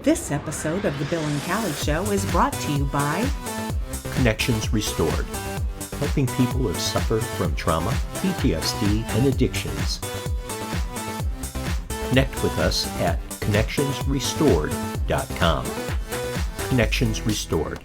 This episode of The Bill and Callie Show is brought to you by Connections Restored, helping people who have suffered from trauma, PTSD, and addictions. Connect with us at connectionsrestored.com. Connections Restored.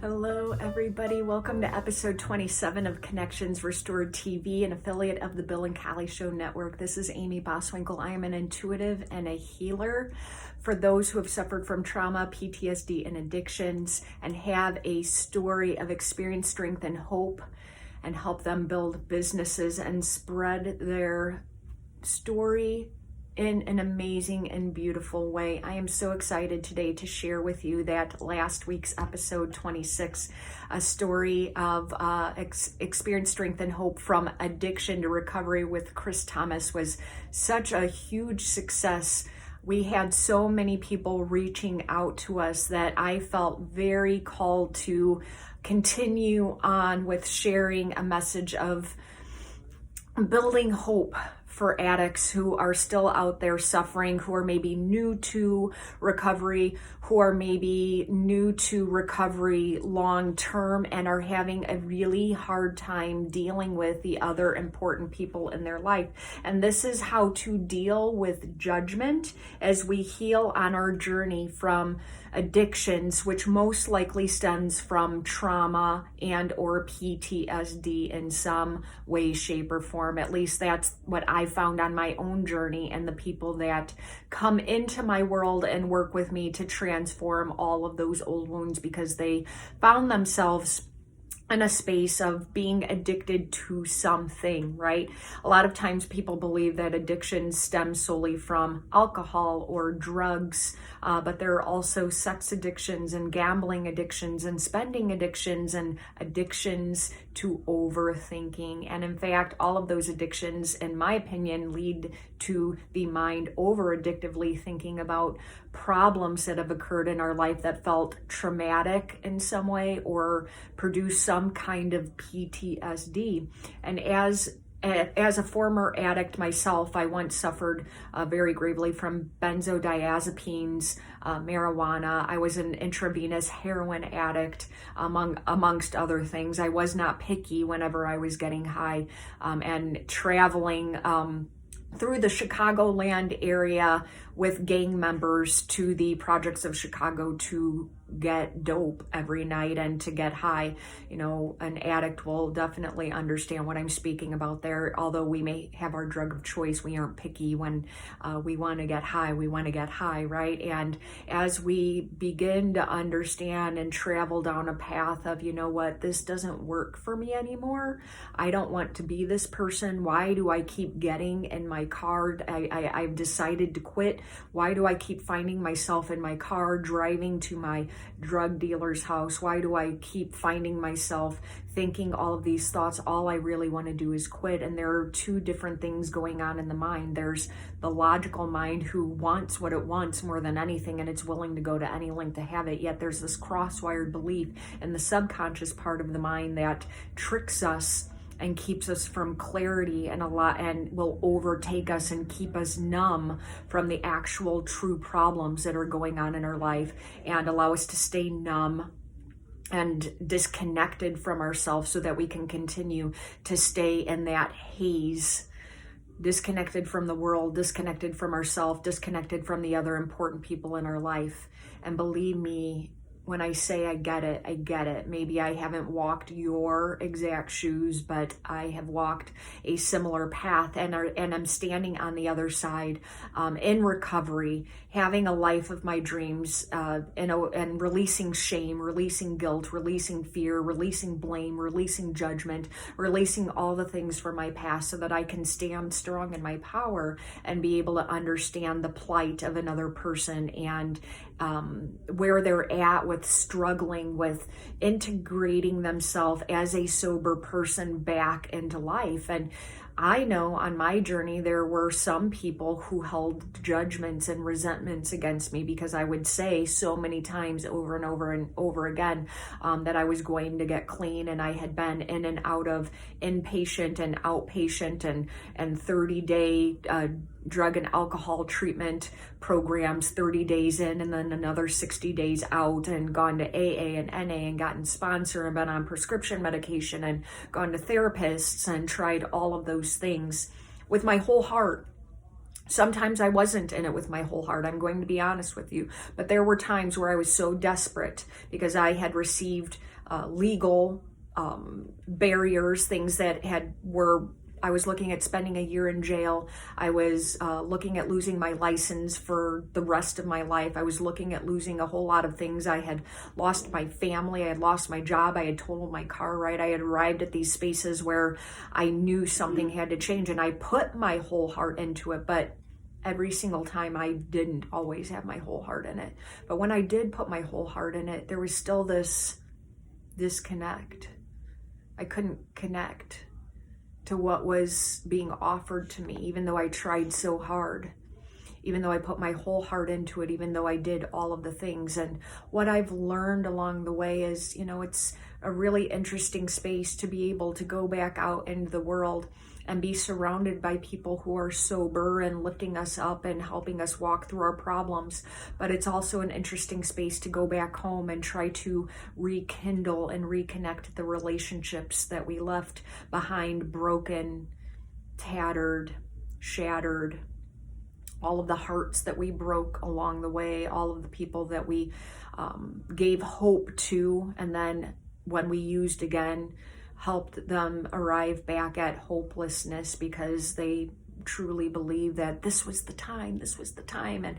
Hello, everybody. Welcome to episode 27 of Connections Restored TV, an affiliate of the Bill and Callie Show Network. This is Amy Boswinkle. I am an intuitive and a healer for those who have suffered from trauma, PTSD, and addictions, and have a story of experience, strength, and hope, and help them build businesses and spread their story in an amazing and beautiful way. I am so excited today to share with you that last week's episode 26, a story of experience, strength, and hope from addiction to recovery with Chris Thomas, was such a huge success. We had so many people reaching out to us that I felt very called to continue on with sharing a message of building hope for addicts who are still out there suffering, who are maybe new to recovery, who are maybe new to recovery long term and are having a really hard time dealing with the other important people in their life. And this is how to deal with judgment as we heal on our journey from addictions, which most likely stems from trauma and or PTSD in some way, shape, or form. At least that's what I found on my own journey, and the people that come into my world and work with me to transform all of those old wounds because they found themselves in a space of being addicted to something, right? A lot of times people believe that addiction stems solely from alcohol or drugs, but there are also sex addictions and gambling addictions and spending addictions and addictions to overthinking. And in fact, all of those addictions, in my opinion, lead to the mind over addictively thinking about problems that have occurred in our life that felt traumatic in some way or produced some kind of PTSD. And as a former addict myself, I once suffered very gravely from benzodiazepines, marijuana. I was an intravenous heroin addict, amongst other things. I was not picky whenever I was getting high, and traveling through the Chicagoland area with gang members to the projects of Chicago to get dope every night and to get high. You know, an addict will definitely understand what I'm speaking about there. Although we may have our drug of choice, we aren't picky when we want to get high. We want to get high, right? And as we begin to understand and travel down a path of, you know what, this doesn't work for me anymore. I don't want to be this person. Why do I keep getting in my car? I've decided to quit. Why do I keep finding myself in my car driving to my drug dealer's house? Why do I keep finding myself thinking all of these thoughts? All I really want to do is quit. And there are two different things going on in the mind. There's the logical mind who wants what it wants more than anything, and it's willing to go to any length to have it. Yet there's this cross-wired belief in the subconscious part of the mind that tricks us and keeps us from clarity and will overtake us and keep us numb from the actual true problems that are going on in our life, and allow us to stay numb and disconnected from ourselves so that we can continue to stay in that haze, disconnected from the world, disconnected from ourselves, disconnected from the other important people in our life. And believe me, when I say I get it, I get it. Maybe I haven't walked your exact shoes, but I have walked a similar path, and I'm standing on the other side in recovery, having a life of my dreams, and releasing shame, releasing guilt, releasing fear, releasing blame, releasing judgment, releasing all the things from my past so that I can stand strong in my power and be able to understand the plight of another person and where they're at with struggling with integrating themselves as a sober person back into life. And I know on my journey, there were some people who held judgments and resentments against me because I would say so many times over and over and over again that I was going to get clean, and I had been in and out of inpatient and outpatient and 30-day drug and alcohol treatment programs, 30 days in and then another 60 days out, and gone to AA and NA and gotten sponsor and been on prescription medication and gone to therapists and tried all of those things with my whole heart. Sometimes I wasn't in it with my whole heart, I'm going to be honest with you, but there were times where I was so desperate because I had received legal barriers, things that I was looking at spending a year in jail. I was looking at losing my license for the rest of my life. I was looking at losing a whole lot of things. I had lost my family. I had lost my job. I had totaled my car, right? I had arrived at these spaces where I knew something had to change, and I put my whole heart into it. But every single time, I didn't always have my whole heart in it. But when I did put my whole heart in it, there was still this disconnect. I couldn't connect to what was being offered to me, even though I tried so hard, even though I put my whole heart into it, even though I did all of the things. And what I've learned along the way is, it's a really interesting space to be able to go back out into the world and be surrounded by people who are sober and lifting us up and helping us walk through our problems. But it's also an interesting space to go back home and try to rekindle and reconnect the relationships that we left behind, broken, tattered, shattered, all of the hearts that we broke along the way, all of the people that we gave hope to, and then when we used again, helped them arrive back at hopelessness because they truly believed that this was the time, and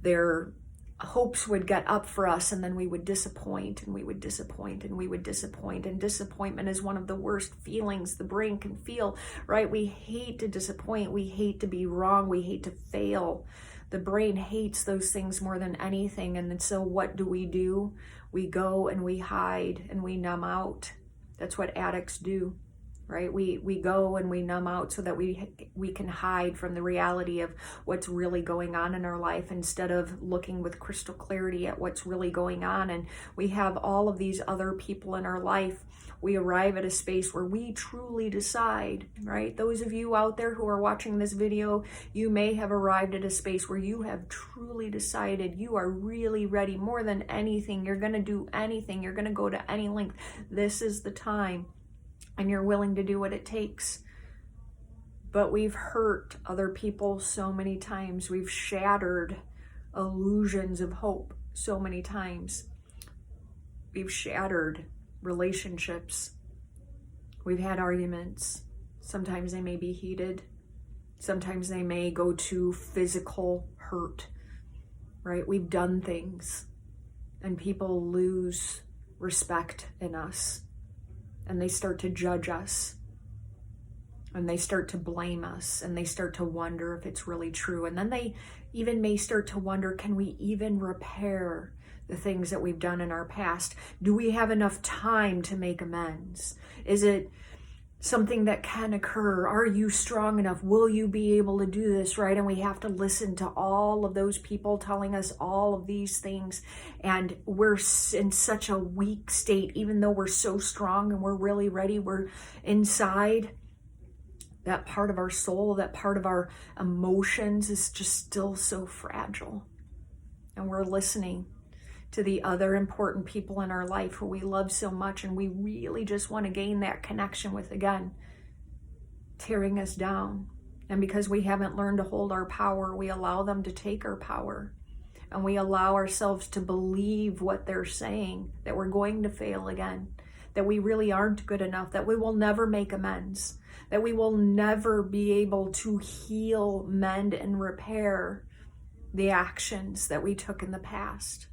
their hopes would get up for us, and then we would disappoint, and we would disappoint, and we would disappoint. And disappointment is one of the worst feelings the brain can feel, right? We hate to disappoint, we hate to be wrong, we hate to fail. The brain hates those things more than anything. And so what do? We go and we hide and we numb out. That's what addicts do, right? We go and we numb out so that we can hide from the reality of what's really going on in our life, instead of looking with crystal clarity at what's really going on. And we have all of these other people in our life. We arrive at a space where we truly decide, right? Those of you out there who are watching this video, you may have arrived at a space where you have truly decided you are really ready. More than anything, you're going to do anything. You're going to go to any length. This is the time, and you're willing to do what it takes. But we've hurt other people so many times. We've shattered illusions of hope so many times. We've shattered relationships. We've had arguments. Sometimes they may be heated. Sometimes they may go to physical hurt, right? We've done things, and people lose respect in us, and they start to judge us, and they start to blame us, and they start to wonder if it's really true. And then they even may start to wonder, can we even repair the things that we've done in our past? Do we have enough time to make amends? Is it something that can occur? Are you strong enough? Will you be able to do this, right? And we have to listen to all of those people telling us all of these things, and we're in such a weak state, even though we're so strong and we're really ready. We're inside, that part of our soul, that part of our emotions is just still so fragile. And we're listening to the other important people in our life who we love so much, and we really just want to gain that connection with again, tearing us down. And because we haven't learned to hold our power, we allow them to take our power, and we allow ourselves to believe what they're saying, that we're going to fail again, that we really aren't good enough, that we will never make amends, that we will never be able to heal, mend, and repair the actions that we took in the past.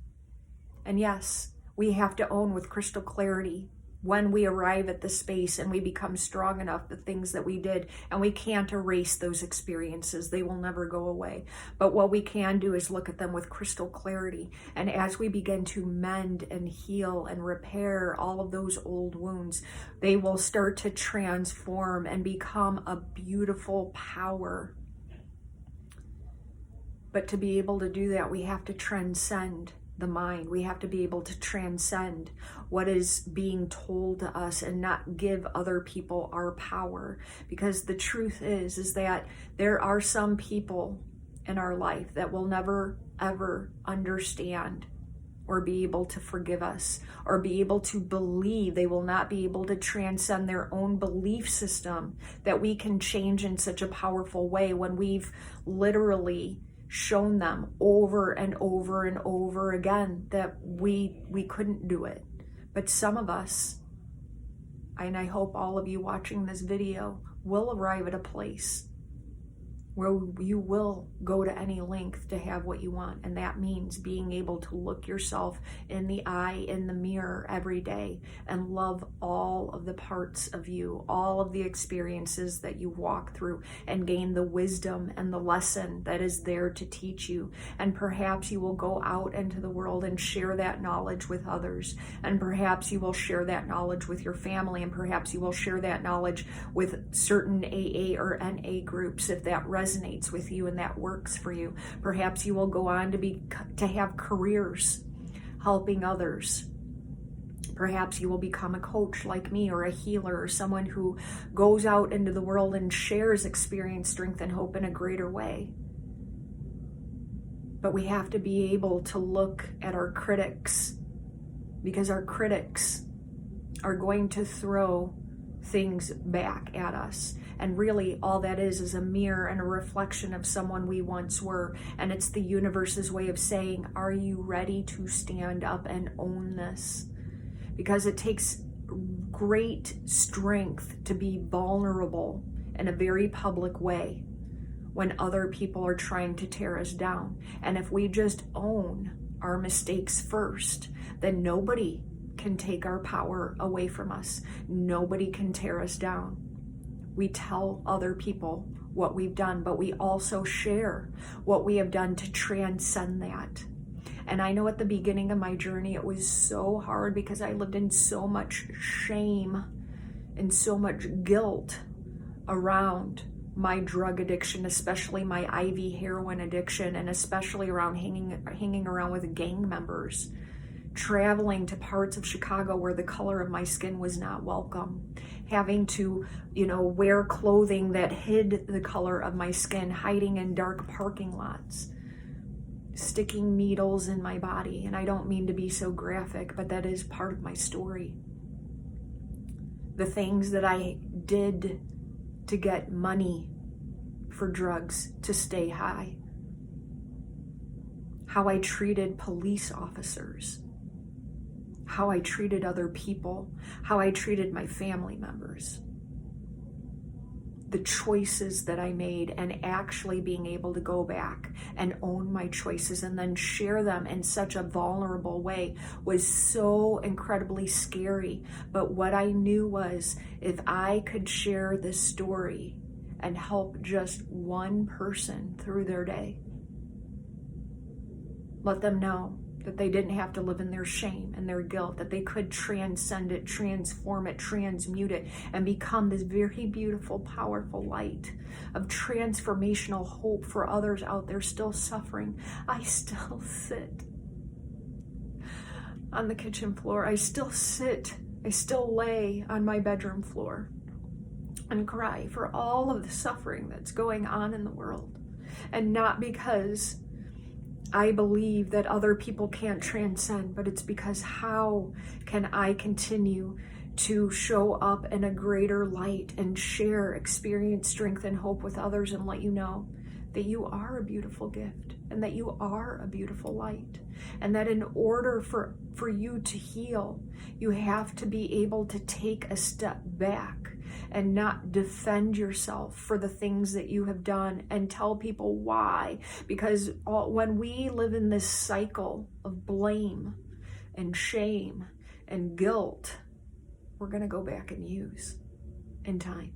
And yes, we have to own with crystal clarity when we arrive at the space and we become strong enough, the things that we did, and we can't erase those experiences. They will never go away. But what we can do is look at them with crystal clarity. And as we begin to mend and heal and repair all of those old wounds, they will start to transform and become a beautiful power. But to be able to do that, we have to transcend the mind. We have to be able to transcend what is being told to us and not give other people our power. Because the truth is that there are some people in our life that will never, ever understand or be able to forgive us or be able to believe. They will not be able to transcend their own belief system that we can change in such a powerful way when we've literally shown them over and over and over again that we couldn't do it. But some of us, and I hope all of you watching this video, will arrive at a place where you will go to any length to have what you want. And that means being able to look yourself in the eye, in the mirror every day and love all of the parts of you, all of the experiences that you walk through, and gain the wisdom and the lesson that is there to teach you. And perhaps you will go out into the world and share that knowledge with others. And perhaps you will share that knowledge with your family. And perhaps you will share that knowledge with certain AA or NA groups if that resonates with you and that works for you. Perhaps you will go on to have careers helping others. Perhaps you will become a coach like me, or a healer, or someone who goes out into the world and shares experience, strength, and hope in a greater way. But we have to be able to look at our critics, because our critics are going to throw things back at us. And really all that is a mirror and a reflection of someone we once were. And it's the universe's way of saying, are you ready to stand up and own this? Because it takes great strength to be vulnerable in a very public way when other people are trying to tear us down. And if we just own our mistakes first, then nobody can take our power away from us. Nobody can tear us down. We tell other people what we've done, but we also share what we have done to transcend that. And I know at the beginning of my journey, it was so hard because I lived in so much shame and so much guilt around my drug addiction, especially my IV heroin addiction, and especially around hanging around with gang members, traveling to parts of Chicago where the color of my skin was not welcome, having to, wear clothing that hid the color of my skin, hiding in dark parking lots, sticking needles in my body. And I don't mean to be so graphic, but that is part of my story. The things that I did to get money for drugs to stay high, how I treated police officers, how I treated other people, how I treated my family members, the choices that I made, and actually being able to go back and own my choices and then share them in such a vulnerable way was so incredibly scary. But what I knew was, if I could share this story and help just one person through their day, let them know that they didn't have to live in their shame and their guilt, that they could transcend it, transform it, transmute it, and become this very beautiful, powerful light of transformational hope for others out there still suffering. I still sit on the kitchen floor. I still lay on my bedroom floor and cry for all of the suffering that's going on in the world. And not because I believe that other people can't transcend, but it's because how can I continue to show up in a greater light and share experience, strength, and hope with others, and let you know that you are a beautiful gift and that you are a beautiful light, and that in order for you to heal, you have to be able to take a step back and not defend yourself for the things that you have done and tell people why. Because when we live in this cycle of blame and shame and guilt, we're going to go back and use in time.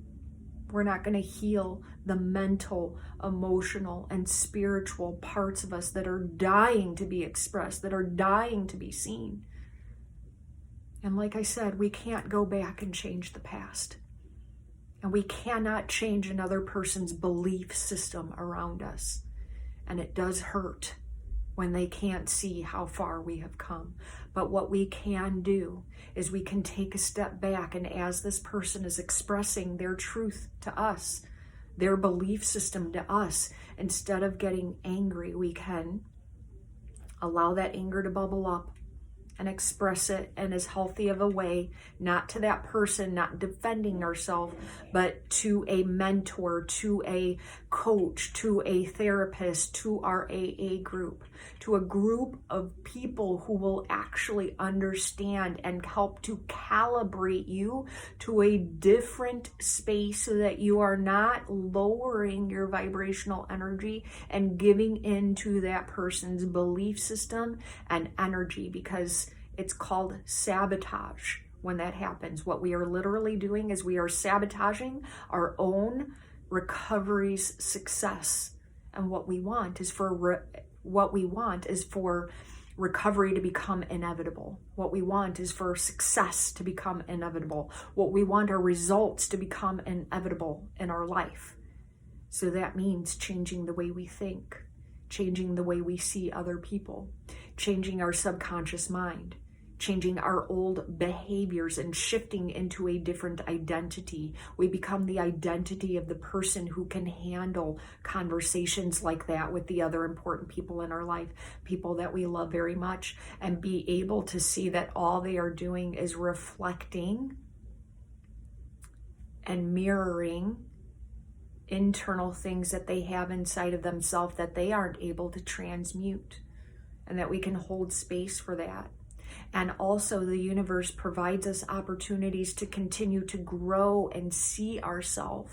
We're not going to heal the mental, emotional, and spiritual parts of us that are dying to be expressed, that are dying to be seen. And like I said, we can't go back and change the past. And we cannot change another person's belief system around us. And it does hurt when they can't see how far we have come. But what we can do is we can take a step back, and as this person is expressing their truth to us, their belief system to us, instead of getting angry, we can allow that anger to bubble up and express it in as healthy of a way, not to that person, not defending ourselves, but to a mentor, to a coach, to a therapist, to our AA group, to a group of people who will actually understand and help to calibrate you to a different space so that you are not lowering your vibrational energy and giving into that person's belief system and energy, because it's called sabotage when that happens. What we are literally doing is we are sabotaging our own recovery's success. And what we want is for recovery to become inevitable. What we want is for success to become inevitable. What we want are results to become inevitable in our life. So that means changing the way we think, changing the way we see other people, changing our subconscious mind, changing our old behaviors and shifting into a different identity. We become the identity of the person who can handle conversations like that with the other important people in our life, people that we love very much, and be able to see that all they are doing is reflecting and mirroring internal things that they have inside of themselves that they aren't able to transmute, and that we can hold space for that. And also the universe provides us opportunities to continue to grow and see ourselves,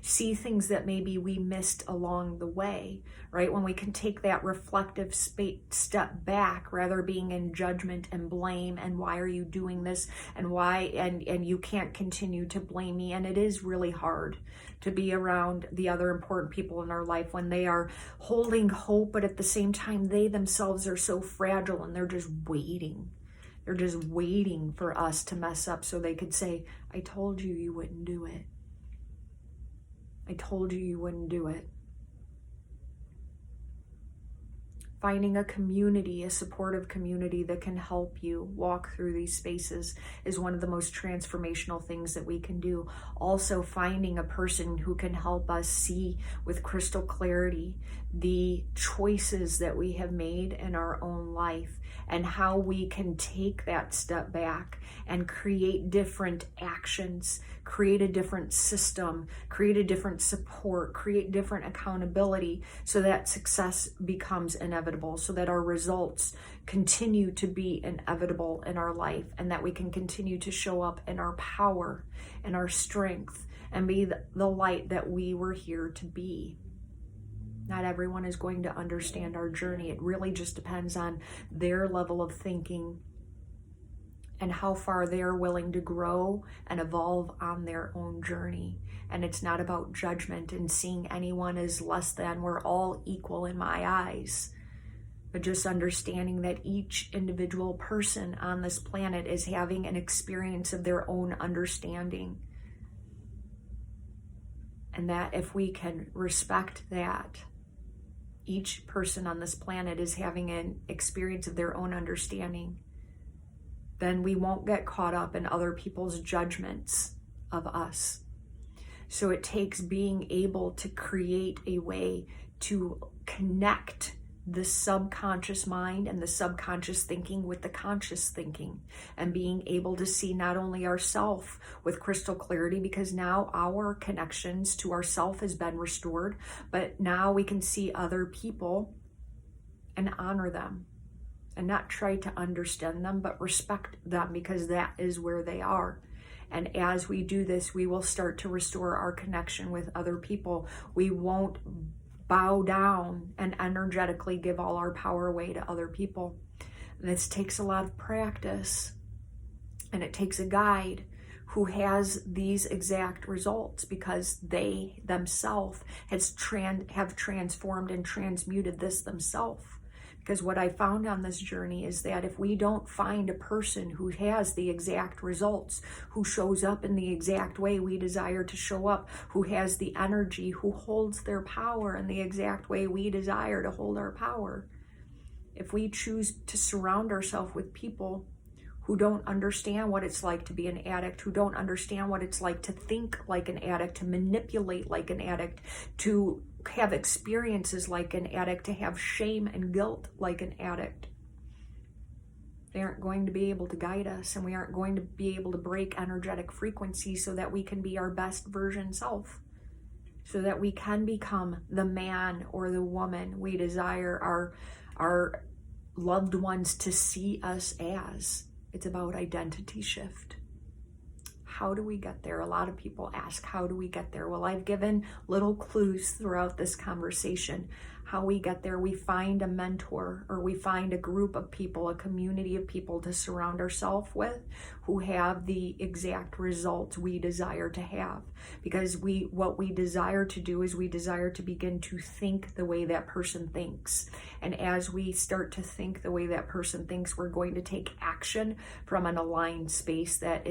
see things that maybe we missed along the way, right? When we can take that reflective step back, rather being in judgment and blame, and why are you doing this, and why, and you can't continue to blame me. And it is really hard to be around the other important people in our life when they are holding hope, but at the same time, they themselves are so fragile and they're just waiting. They're just waiting for us to mess up so they could say, I told you you wouldn't do it. I told you you wouldn't do it. Finding a community, a supportive community that can help you walk through these spaces is one of the most transformational things that we can do. Also, finding a person who can help us see with crystal clarity the choices that we have made in our own life, and how we can take that step back and create different actions, create a different system, create a different support, create different accountability, so that success becomes inevitable, so that our results continue to be inevitable in our life, and that we can continue to show up in our power and our strength and be the light that we were here to be. Not everyone is going to understand our journey. It really just depends on their level of thinking and how far they're willing to grow and evolve on their own journey. And it's not about judgment and seeing anyone as less than. We're all equal in my eyes. But just understanding that each individual person on this planet is having an experience of their own understanding. And that if we can respect that, each person on this planet is having an experience of their own understanding, then we won't get caught up in other people's judgments of us. So it takes being able to create a way to connect the subconscious mind and the subconscious thinking with the conscious thinking, and being able to see not only ourself with crystal clarity, because now our connections to ourself has been restored, but now we can see other people and honor them and not try to understand them, but respect them, because that is where they are. And as we do this, we will start to restore our connection with other people. We won't bow down and energetically give all our power away to other people. And this takes a lot of practice, and it takes a guide, who has these exact results because they themselves have transformed and transmuted this themselves. Because what I found on this journey is that if we don't find a person who has the exact results, who shows up in the exact way we desire to show up, who has the energy, who holds their power in the exact way we desire to hold our power, if we choose to surround ourselves with people who don't understand what it's like to be an addict, who don't understand what it's like to think like an addict, to manipulate like an addict, to have experiences like an addict, to have shame and guilt like an addict, they aren't going to be able to guide us, and we aren't going to be able to break energetic frequencies so that we can be our best version self, so that we can become the man or the woman we desire our loved ones to see us as. It's about identity shift. How do we get there? A lot of people ask, how do we get there? Well, I've given little clues throughout this conversation. How we get there, we find a mentor, or we find a group of people, a community of people to surround ourselves with who have the exact results we desire to have. Because what we desire to do is we desire to begin to think the way that person thinks. And as we start to think the way that person thinks, we're going to take action from an aligned space that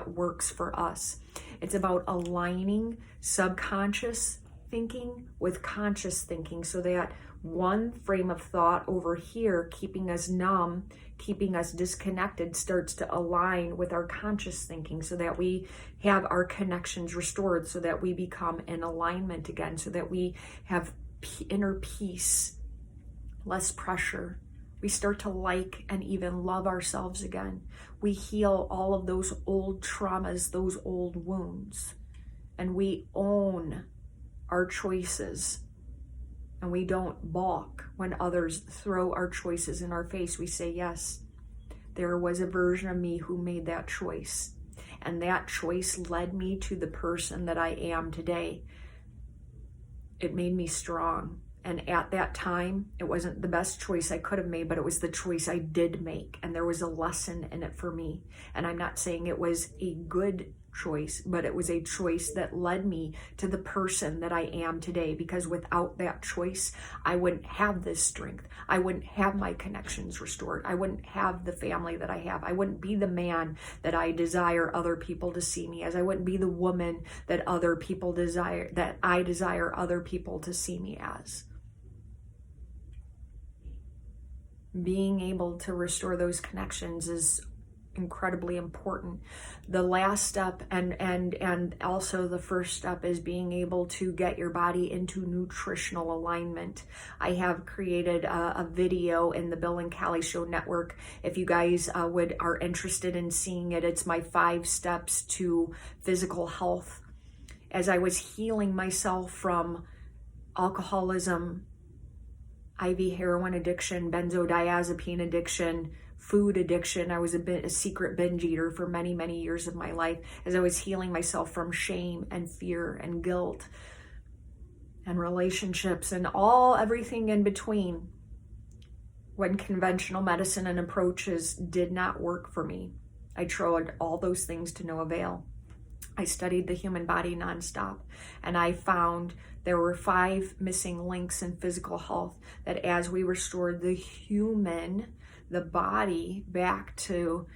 works for us. It's about aligning subconscious thinking with conscious thinking, so that one frame of thought over here, keeping us numb, keeping us disconnected, starts to align with our conscious thinking, so that we have our connections restored, so that we become in alignment again, so that we have inner peace, less pressure. We start to like and even love ourselves again. We heal all of those old traumas, those old wounds, and we own our choices, and we don't balk when others throw our choices in our face. We say, yes, there was a version of me who made that choice, and that choice led me to the person that I am today. It made me strong, and at that time, it wasn't the best choice I could have made, but it was the choice I did make, and there was a lesson in it for me. And I'm not saying it was a good choice, but it was a choice that led me to the person that I am today, because without that choice, I wouldn't have this strength. I wouldn't have my connections restored. I wouldn't have the family that I have. I wouldn't be the man that I desire other people to see me as. I wouldn't be the woman that I desire other people to see me as. Being able to restore those connections is incredibly important. The last step and also the first step is being able to get your body into nutritional alignment. I have created a video in the Bill and Callie Show Network. If you guys are interested in seeing it, it's my 5 steps to physical health. As I was healing myself from alcoholism, IV heroin addiction, benzodiazepine addiction, food addiction. I was a secret binge eater for many, many years of my life. As I was healing myself from shame and fear and guilt and relationships and everything in between, when conventional medicine and approaches did not work for me, I tried all those things to no avail. I studied the human body nonstop, and I found there were 5 missing links in physical health, that as we restored the body back to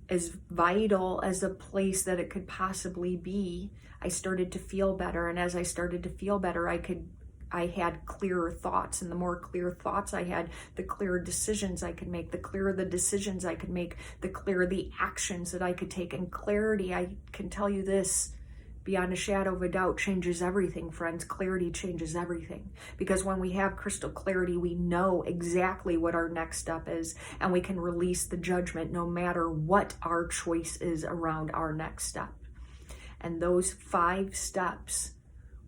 as vital as a place that it could possibly be, I started to feel better. And as I started to feel better, I had clearer thoughts, and the more clear thoughts I had, the clearer decisions I could make. The clearer the decisions I could make, the clearer the actions that I could take. And clarity, I can tell you this, beyond a shadow of a doubt, changes everything, friends. Clarity changes everything. Because when we have crystal clarity, we know exactly what our next step is, and we can release the judgment no matter what our choice is around our next step. And those 5 steps,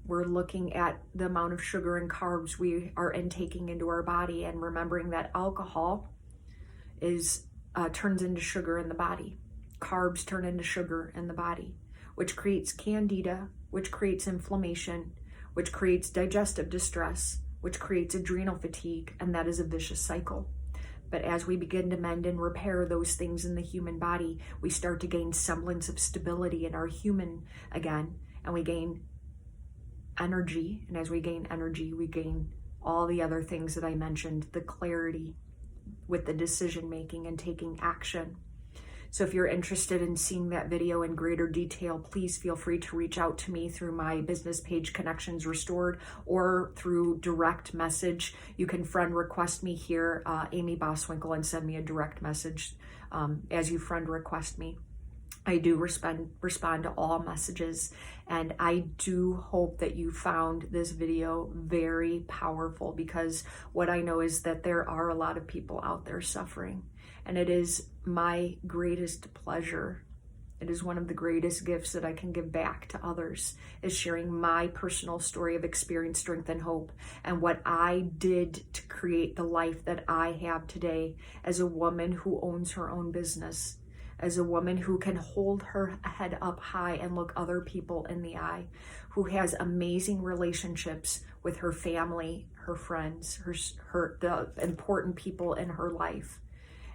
we're looking at the amount of sugar and carbs we are intaking into our body, and remembering that alcohol turns into sugar in the body. Carbs turn into sugar in the body, which creates candida, which creates inflammation, which creates digestive distress, which creates adrenal fatigue, and that is a vicious cycle. But as we begin to mend and repair those things in the human body, we start to gain semblance of stability in our human again, and we gain energy. And as we gain energy, we gain all the other things that I mentioned, the clarity with the decision making and taking action. So if you're interested in seeing that video in greater detail, please feel free to reach out to me through my business page, Connections Restored, or through direct message. You can friend request me here, Amy Boswinkle, and send me a direct message as you friend request me. I do respond to all messages, and I do hope that you found this video very powerful, because what I know is that there are a lot of people out there suffering, and it is my greatest pleasure. It is one of the greatest gifts that I can give back to others, is sharing my personal story of experience, strength, and hope, and what I did to create the life that I have today as a woman who owns her own business, as a woman who can hold her head up high and look other people in the eye, who has amazing relationships with her family, her friends, the important people in her life,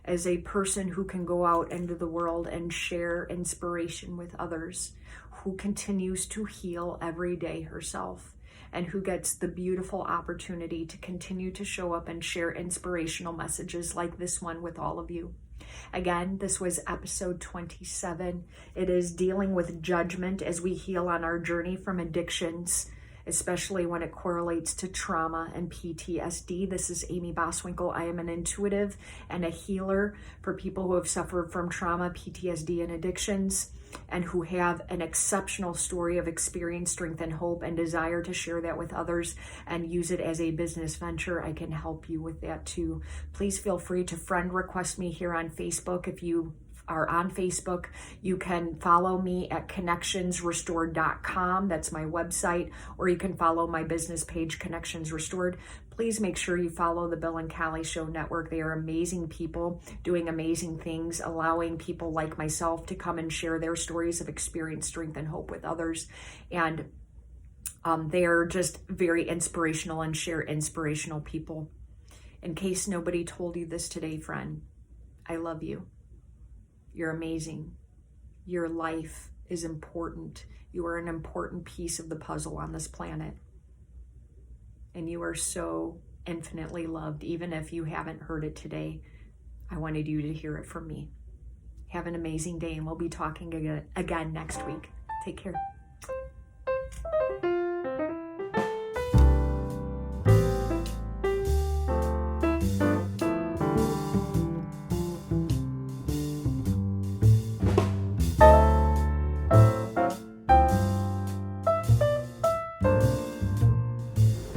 as a person who can go out into the world and share inspiration with others, who continues to heal every day herself, and who gets the beautiful opportunity to continue to show up and share inspirational messages like this one with all of you. Again, this was episode 27. It is dealing with judgment as we heal on our journey from addictions, especially when it correlates to trauma and PTSD. This is Amy Boswinkle. I am an intuitive and a healer for people who have suffered from trauma, PTSD, and addictions, and who have an exceptional story of experience, strength, and hope, and desire to share that with others and use it as a business venture. I can help you with that too. Please feel free to friend request me here on Facebook. If you are on Facebook, you can follow me at connectionsrestored.com. That's my website, or you can follow my business page, Connections Restored. Please make sure you follow the Bill and Callie Show Network. They are amazing people doing amazing things, allowing people like myself to come and share their stories of experience, strength, and hope with others. And they're just very inspirational and share inspirational people. In case nobody told you this today, friend, I love you. You're amazing. Your life is important. You are an important piece of the puzzle on this planet. And you are so infinitely loved. Even if you haven't heard it today, I wanted you to hear it from me. Have an amazing day, and we'll be talking again next week. Take care.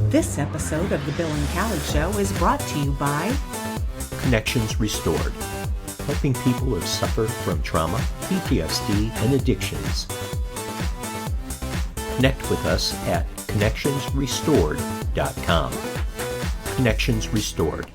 This episode of The Bill and Callie Show is brought to you by Connections Restored, helping people who suffer from trauma, PTSD, and addictions. Connect with us at connectionsrestored.com. Connections Restored,